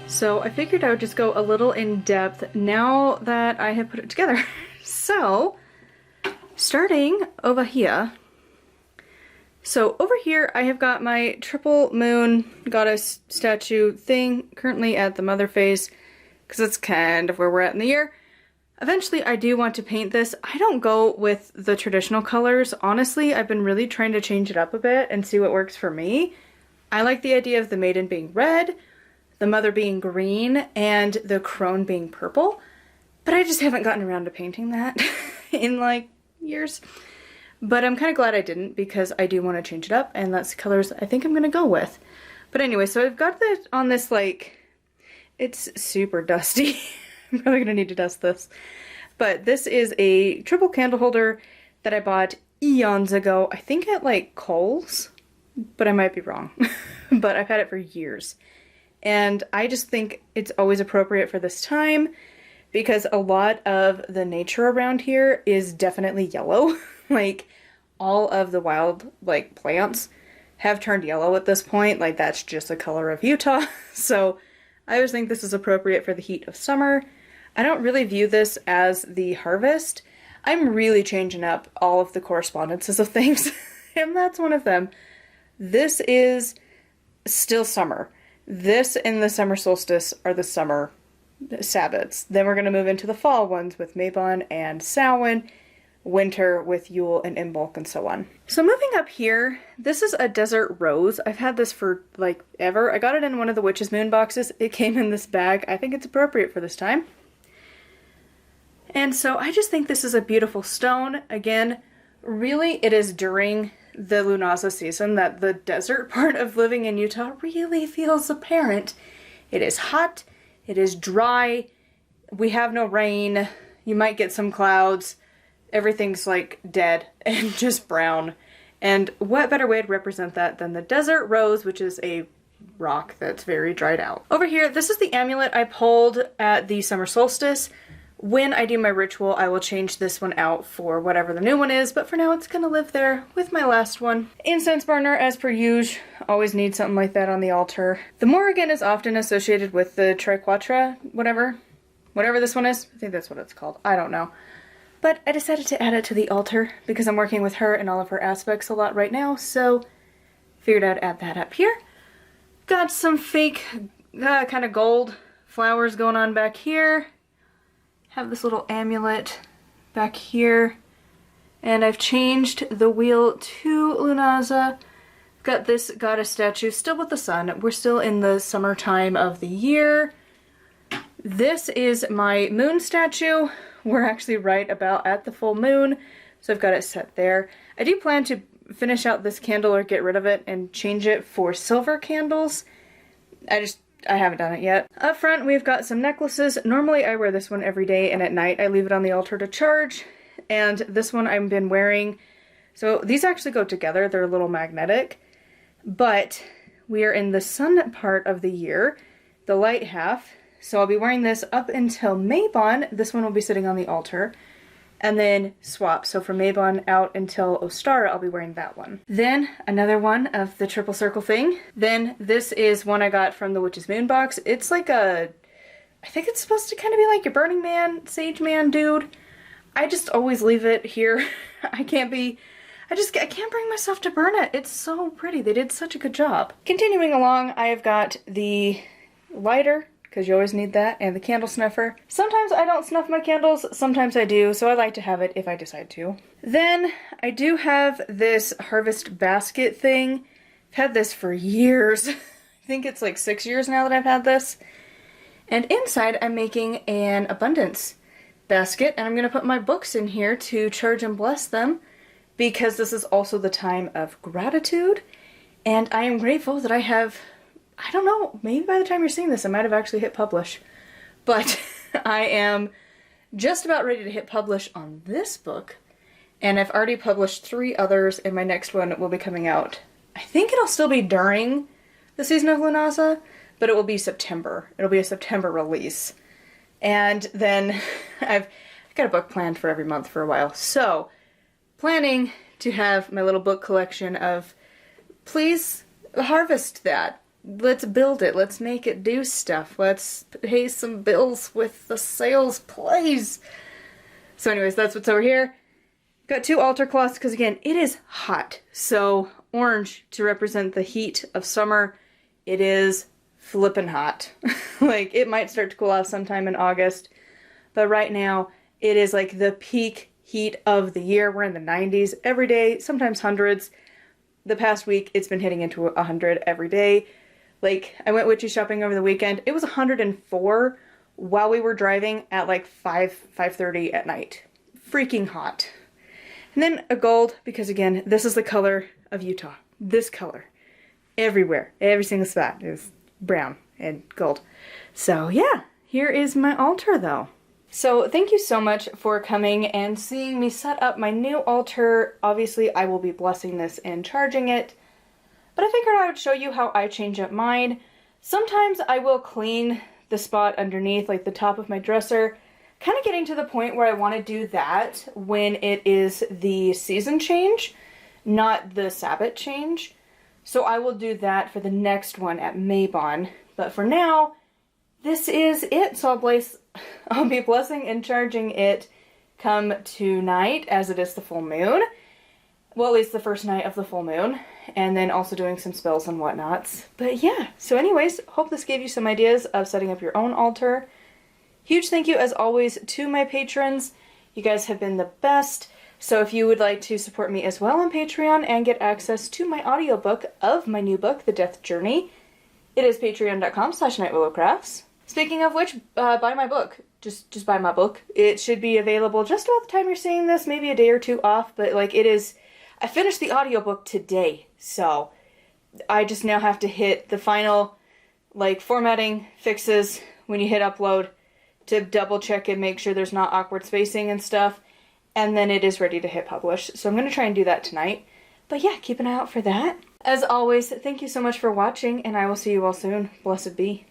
So I figured I would just go a little in depth now that I have put it together. So, starting over here. So over here I have got my triple moon goddess statue thing currently at the mother phase because that's kind of where we're at in the year. Eventually I do want to paint this. I don't go with the traditional colors. Honestly, I've been really trying to change it up a bit and see what works for me. I like the idea of the maiden being red, the mother being green, and the crone being purple. But I just haven't gotten around to painting that in like years. But I'm kind of glad I didn't because I do want to change it up and that's the colors I think I'm going to go with. But anyway, so I've got this on this like, it's super dusty. I'm probably going to need to dust this. But this is a triple candle holder that I bought eons ago. I think at like Kohl's, but I might be wrong. But I've had it for years. And I just think it's always appropriate for this time because a lot of the nature around here is definitely yellow. Like all of the wild like plants have turned yellow at this point. Like that's just the color of Utah. So I always think this is appropriate for the heat of summer. I don't really view this as the harvest. I'm really changing up all of the correspondences of things, and that's one of them. This is still summer. This and the summer solstice are the summer Sabbats. Then we're going to move into the fall ones with Mabon and Samhain, winter with Yule and Imbolc, and so on. So moving up here, this is a desert rose. I've had this for like ever. I got it in one of the Witch's Moon boxes. It came in this bag. I think it's appropriate for this time. And so I just think this is a beautiful stone. Again, really it is during the Lughnasadh season that the desert part of living in Utah really feels apparent. It is hot, it is dry, we have no rain, you might get some clouds, everything's like dead and just brown. And what better way to represent that than the desert rose, which is a rock that's very dried out. Over here, this is the amulet I pulled at the summer solstice. When I do my ritual, I will change this one out for whatever the new one is, but for now it's gonna live there with my last one. Incense burner, as per usual, always need something like that on the altar. The Morrigan is often associated with the Triquetra, whatever this one is. I think that's what it's called. I don't know. But I decided to add it to the altar because I'm working with her and all of her aspects a lot right now, so figured I'd add that up here. Got some fake kind of gold flowers going on back here. Have this little amulet back here. And I've changed the wheel to Lughnasadh. Got this goddess statue still with the sun. We're still in the summertime of the year. This is my moon statue. We're actually right about at the full moon, so I've got it set there. I do plan to finish out this candle or get rid of it and change it for silver candles. I haven't done it yet. Up front, we've got some necklaces. Normally I wear this one every day, and at night I leave it on the altar to charge. And this one I've been wearing. So these actually go together. They're a little magnetic. But we are in the sun part of the year, the light half. So I'll be wearing this up until Mabon. This one will be sitting on the altar. And then swap. So from Mabon out until Ostara, I'll be wearing that one. Then another one of the triple circle thing. Then this is one I got from the Witch's Moon box. It's like I think it's supposed to kind of be like your Burning Man, Sage Man dude. I just always leave it here. I can't bring myself to burn it. It's so pretty. They did such a good job. Continuing along, I have got the lighter, because you always need that, and the candle snuffer. Sometimes I don't snuff my candles, sometimes I do, so I like to have it if I decide to. Then I do have this harvest basket thing. I've had this for years. I think it's like 6 years now that I've had this. And inside I'm making an abundance basket, and I'm going to put my books in here to charge and bless them, because this is also the time of gratitude, and I am grateful that I have, I don't know, maybe by the time you're seeing this I might have actually hit publish, but I am just about ready to hit publish on this book, and I've already published 3 others, and my next one will be coming out. I think it'll still be during the season of Lughnasadh, but it will be September. It'll be a September release. And then I've got a book planned for every month for a while, so planning to have my little book collection of, please harvest that. let's build it. Let's make it do stuff. Let's pay some bills with the sales, please. So anyways, that's what's over here. Got 2 altar cloths because again, it is hot. So orange to represent the heat of summer. It is flippin' hot. Like it might start to cool off sometime in August, but right now it is like the peak heat of the year. We're in the 90s every day, sometimes hundreds. The past week it's been hitting into 100 every day. Like I went witchy shopping over the weekend. It was 104 while we were driving at like 5:30 at night. Freaking hot. And then a gold, because again, this is the color of Utah. This color. Everywhere. Every single spot is brown and gold. So yeah, here is my altar though. So thank you so much for coming and seeing me set up my new altar. Obviously I will be blessing this and charging it, but I figured I would show you how I change up mine. Sometimes I will clean the spot underneath, like the top of my dresser. Kind of getting to the point where I want to do that when it is the season change, not the Sabbath change. So I will do that for the next one at Mabon. But for now, this is it. So I'll be blessing and charging it come tonight, as it is the full moon. Well, at least the first night of the full moon. And then also doing some spells and whatnots. But yeah, so anyways, hope this gave you some ideas of setting up your own altar. Huge thank you, as always, to my patrons. You guys have been the best. So if you would like to support me as well on Patreon and get access to my audiobook of my new book, The Death Journey, it is patreon.com/nightwillowcrafts. Speaking of which, buy my book. Just buy my book. It should be available just about the time you're seeing this, maybe a day or 2 off, but like it is... I finished the audiobook today, so I just now have to hit the final, like, formatting fixes when you hit upload to double check and make sure there's not awkward spacing and stuff, and then it is ready to hit publish. So I'm going to try and do that tonight. But yeah, keep an eye out for that. As always, thank you so much for watching, and I will see you all soon. Blessed be.